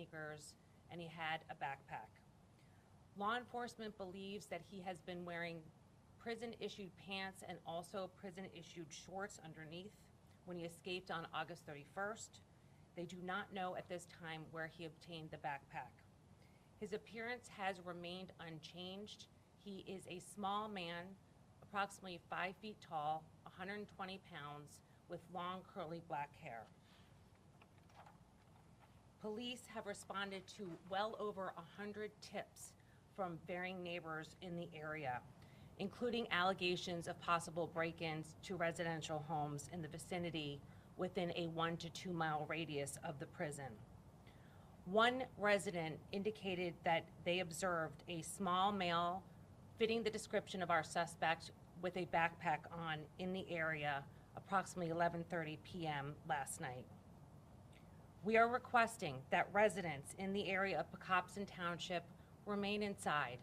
sneakers, and he had a backpack. Law enforcement believes that he has been wearing prison-issued pants and also prison-issued shorts underneath when he escaped on August 31st. They do not know at this time where he obtained the backpack. His appearance has remained unchanged. He is a small man, approximately 5 feet tall, 120 pounds, with long curly black hair. Police have responded to well over 100 tips from varying neighbors in the area, including allegations of possible break-ins to residential homes in the vicinity within a 1 to 2 mile radius of the prison. One resident indicated that they observed a small male fitting the description of our suspect with a backpack on in the area approximately 11:30 p.m. last night. We are requesting that residents in the area of Pocopson Township remain inside,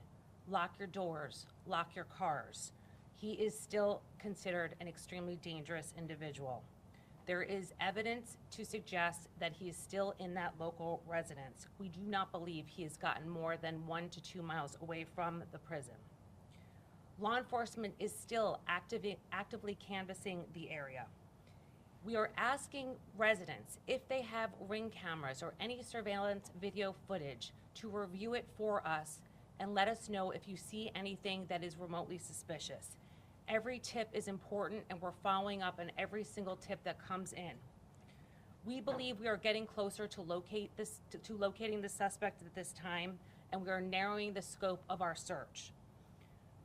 lock your doors, lock your cars. He is still considered an extremely dangerous individual. There is evidence to suggest that he is still in that local residence. We do not believe he has gotten more than 1 to 2 miles away from the prison. Law enforcement is still actively canvassing the area. We are asking residents if they have ring cameras or any surveillance video footage to review it for us and let us know if you see anything that is remotely suspicious. Every tip is important, and we're following up on every single tip that comes in. We believe we are getting closer to locating the suspect at this time, and we are narrowing the scope of our search.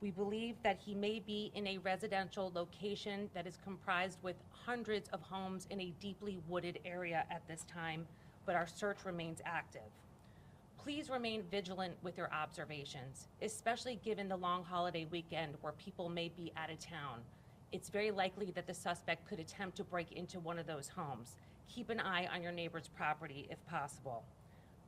We believe that he may be in a residential location that is comprised with hundreds of homes in a deeply wooded area at this time, but our search remains active. Please remain vigilant with your observations, especially given the long holiday weekend where people may be out of town. It's very likely that the suspect could attempt to break into one of those homes. Keep an eye on your neighbor's property if possible.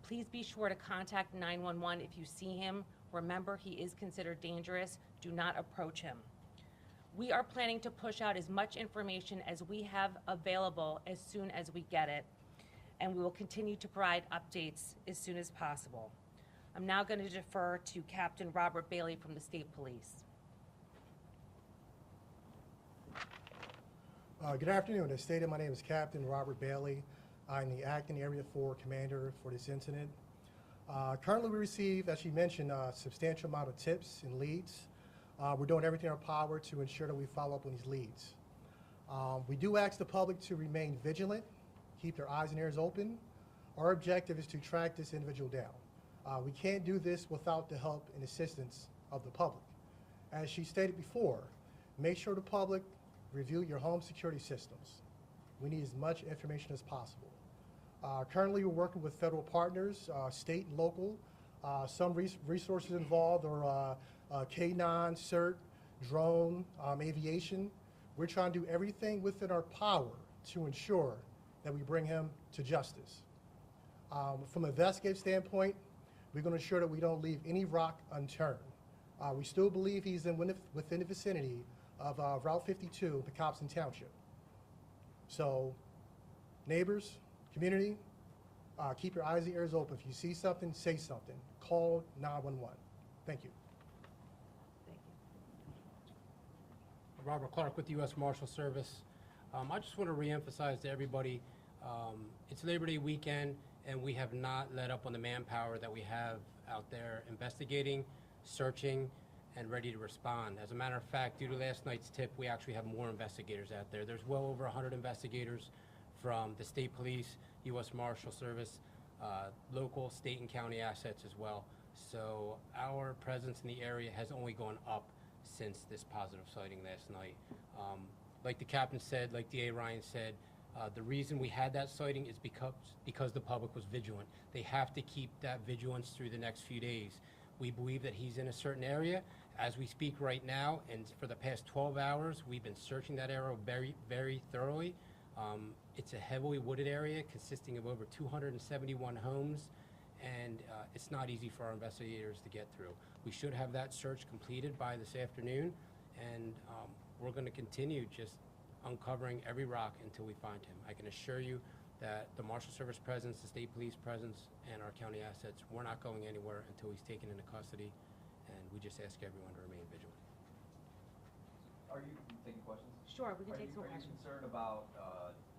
Please be sure to contact 911 if you see him. Remember, he is considered dangerous. Do not approach him. We are planning to push out as much information as we have available as soon as we get it, and we will continue to provide updates as soon as possible. I'm now going to defer to Captain Robert Bailey from the State Police. Good afternoon. As stated, my name is Captain Robert Bailey. I'm the Acting Area 4 Commander for this incident. Currently, we receive, as you mentioned, a substantial amount of tips and leads. We're doing everything in our power to ensure that we follow up on these leads. We do ask the public to remain vigilant, keep their eyes and ears open. Our objective is to track this individual down. We can't do this without the help and assistance of the public. As she stated before, make sure the public review your home security systems. We need as much information as possible. Currently, we're working with federal partners, state and local. Some resources involved are K9, CERT, drone, aviation. We're trying to do everything within our power to ensure that we bring him to justice. From an investigative standpoint, we're going to ensure that we don't leave any rock unturned. We still believe he's within the vicinity of Route 52, Pocopson Township. So, neighbors, community, keep your eyes and ears open. If you see something, say something. Call 911. Thank you. Thank you. Robert Clark with the U.S. Marshal Service. I just want to reemphasize to everybody, it's Labor Day weekend, and we have not let up on the manpower that we have out there investigating, searching, and ready to respond. As a matter of fact, due to last night's tip, we actually have more investigators out there. There's well over 100 investigators from the State Police, U.S. Marshal Service, local, state, and county assets as well. So our presence in the area has only gone up since this positive sighting last night. Like the captain said, like DA Ryan said, the reason we had that sighting is because the public was vigilant. They have to keep that vigilance through the next few days. We believe that he's in a certain area. As we speak right now, and for the past 12 hours, we've been searching that area very, very thoroughly. It's a heavily wooded area consisting of over 271 homes, and it's not easy for our investigators to get through. We should have that search completed by this afternoon, and we're going to continue just uncovering every rock until we find him. I can assure you that the Marshal Service presence, the state police presence, and our county assets, we're not going anywhere until he's taken into custody, and we just ask everyone to remain vigilant. Are you taking questions? Sure, we can take some Are you questions. concerned about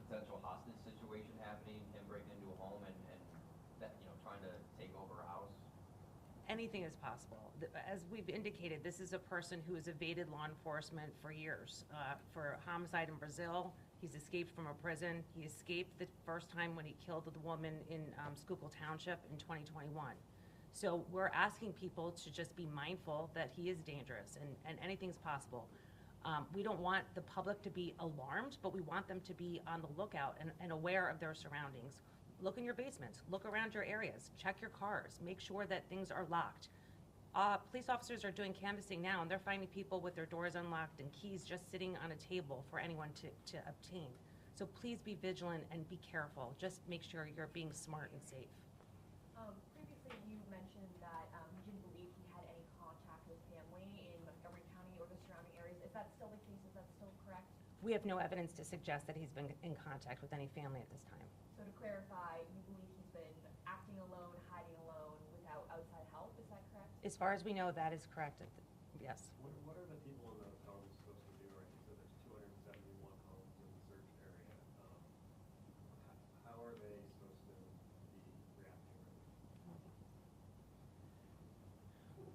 potential hostage situation happening, him breaking into a home and that, trying to take over a house? Anything is possible. As we've indicated, this is a person who has evaded law enforcement for years. For homicide in Brazil, he's escaped from a prison. He escaped the first time when he killed the woman in Pocopson Township in 2021. So we're asking people to just be mindful that he is dangerous and anything's possible. We don't want the public to be alarmed, but we want them to be on the lookout and aware of their surroundings. Look in your basements, look around your areas, check your cars, make sure that things are locked. Police officers are doing canvassing now, and they're finding people with their doors unlocked and keys just sitting on a table for anyone to obtain. So please be vigilant and be careful. Just make sure you're being smart and safe. Previously, you mentioned that you didn't believe he had any contact with family in Montgomery County or the surrounding areas. Is that still the case? Is that still correct? We have no evidence to suggest that he's been in contact with any family at this time. So to clarify, you believe he's been acting alone, hiding alone, without outside help, is that correct? As far as we know, that is correct. Yes. What are the people in those homes supposed to do, right? So there's 271 homes in the search area. How are they supposed to be reacting?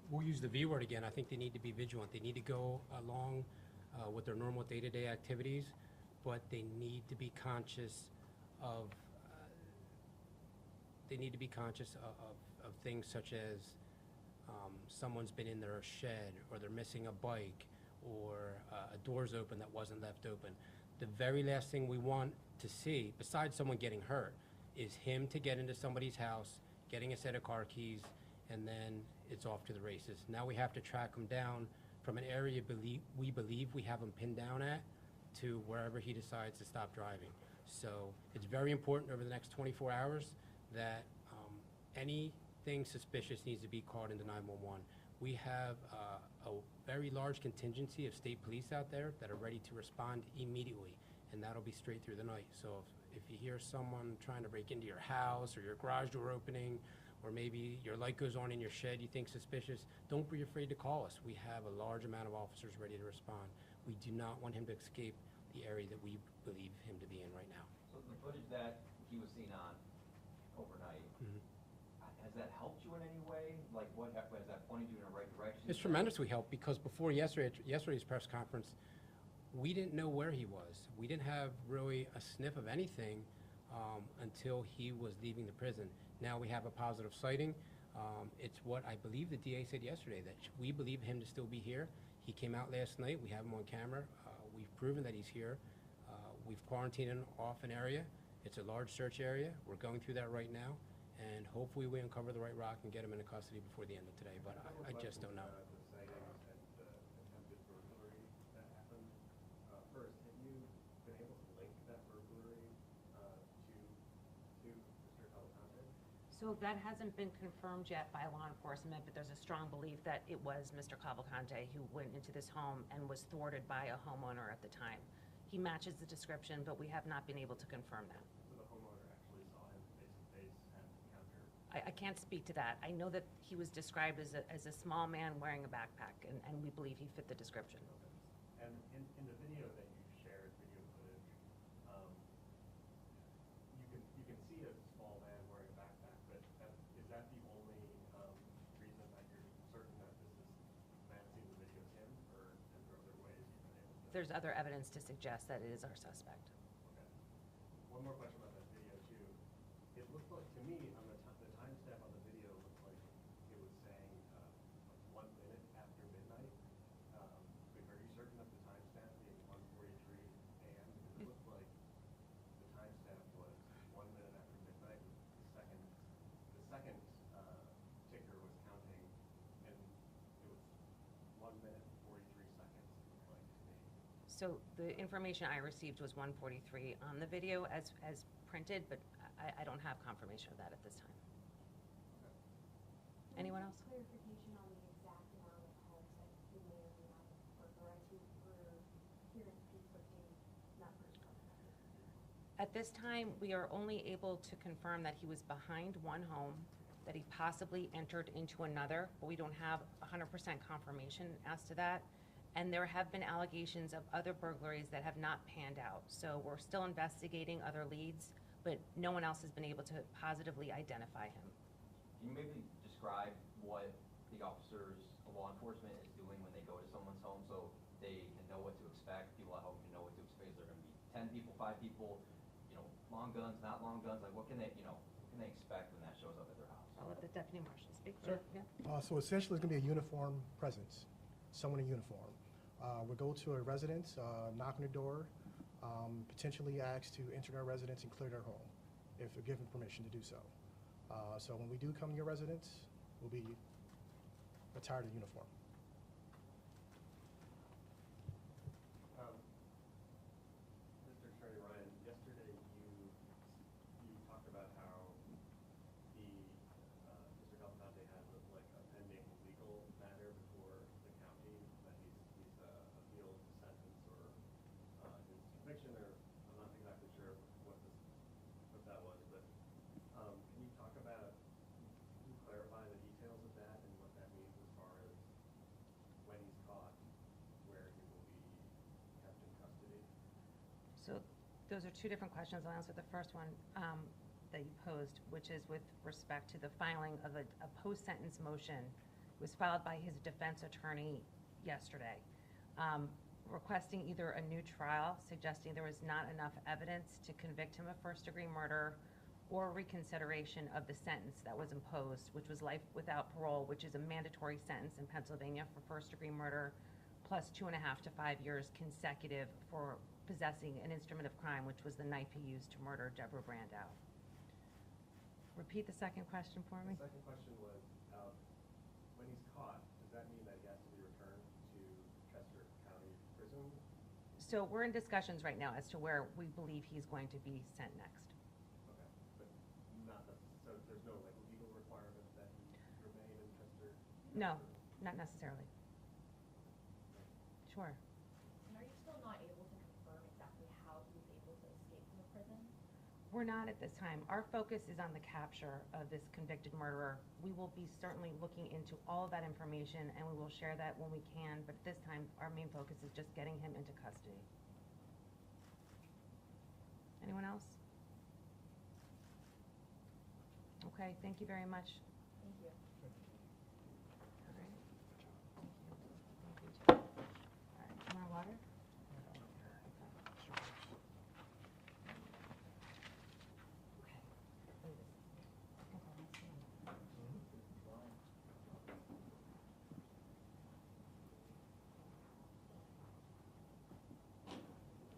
We'll use the V word again. I think they need to be vigilant. They need to go along with their normal day-to-day activities, but they need to be conscious of of things such as someone's been in their shed, or they're missing a bike, or a door's open that wasn't left open. The very last thing we want to see, besides someone getting hurt, is him to get into somebody's house, getting a set of car keys, and then it's off to the races. Now we have to track him down from an area we believe we have him pinned down at to wherever he decides to stop driving. So it's very important over the next 24 hours that anything suspicious needs to be called into 911. We have a very large contingency of state police out there that are ready to respond immediately, and that'll be straight through the night. So if you hear someone trying to break into your house, or your garage door opening, or maybe your light goes on in your shed you think suspicious, don't be afraid to call us. We have a large amount of officers ready to respond. We do not want him to escape the area that we believe him to be in right now. So the footage that he was seen on overnight, has that helped you in any way? Like, has that pointed you in the right direction? It's tremendously helped, because before yesterday's press conference, we didn't know where he was. We didn't have really a sniff of anything until he was leaving the prison. Now we have a positive sighting. It's what I believe the DA said yesterday, that we believe him to still be here. He came out last night. We have him on camera. We've proven that he's here. We've quarantined him off an area. It's a large search area. We're going through that right now, and hopefully we uncover the right rock and get him into custody before the end of today, but I just don't know. The sightings and the attempted burglary that happened. First, have you been able to link that burglary to Mr. Cavalcante? So that hasn't been confirmed yet by law enforcement, but there's a strong belief that it was Mr. Cavalcante who went into this home and was thwarted by a homeowner at the time. He matches the description, but we have not been able to confirm that. So the homeowner actually saw him face-to-face at the counter? I can't speak to that. I know that he was described as a small man wearing a backpack, and we believe he fit the description. And in the video that you shared, video footage, you can see a small man wearing a backpack, but is that the only reason that you're certain that this man seen the video is him, or is there other ways you've been able to? There's other evidence to suggest that it is our suspect. Okay. One more question about that video too. It looked like, to me, on the timestamp on the video, looked like it was saying like 1 minute after midnight. Are you certain of the timestamp being 1:43 a.m.? Because it looked like the timestamp was 1 minute after midnight. The second ticker was counting, and it was 1 minute and 43 seconds. It looked like to me. So the information I received was 1:43 on the video as printed, but I don't have confirmation of that at this time. Anyone else? Clarification on the exact amount of homes that you may or may not burglarize. We're here in Pittsburgh, not first. At this time, we are only able to confirm that he was behind one home, that he possibly entered into another, but we don't have 100% confirmation as to that. And there have been allegations of other burglaries that have not panned out. So we're still investigating other leads, but no one else has been able to positively identify him. Can you maybe describe what the officers, law enforcement is doing when they go to someone's home so they can know what to expect? People at home can know what to expect. Is there going to be 10 people, 5 people, long guns, not long guns? Like what can they expect when that shows up at their house? I'll let the deputy marshal speak. Sure. Yeah. So essentially, it's going to be a uniform presence, someone in uniform. We'll go to a residence, knock on the door, potentially ask to enter their residence and clear their home, if they're given permission to do so. So when we do come to your residence, we'll be attired in uniform. Mr. Attorney Ryan, yesterday you talked about how Mr. Cavalcante had like a pending legal matter before the county, that he's appealed the sentence or his conviction, or I'm not exactly sure what that was, but can you talk about, can you clarify the details of that and what that means as far as when he's caught, where he will be kept in custody? So those are two different questions. I'll answer the first one that you posed, which is with respect to the filing of a post-sentence motion. It was filed by his defense attorney yesterday, requesting either a new trial, suggesting there was not enough evidence to convict him of first-degree murder, or reconsideration of the sentence that was imposed, which was life without parole, which is a mandatory sentence in Pennsylvania for first-degree murder, plus 2.5 to 5 years consecutive for possessing an instrument of crime, which was the knife he used to murder Deborah Brandow. Repeat the second question for me. The second question was, when he's caught, does that mean that he has to be returned to Chester County Prison? So we're in discussions right now as to where we believe he's going to be sent next. Okay, but so there's no like legal requirement that he remain in Chester? No, not necessarily. Sure. And are you still not able to confirm exactly how he was able to escape from the prison? We're not at this time. Our focus is on the capture of this convicted murderer. We will be certainly looking into all of that information, and we will share that when we can, but at this time, our main focus is just getting him into custody. Anyone else? Okay, thank you very much. Thank you. All right. Thank you. Thank you. All right, you want water?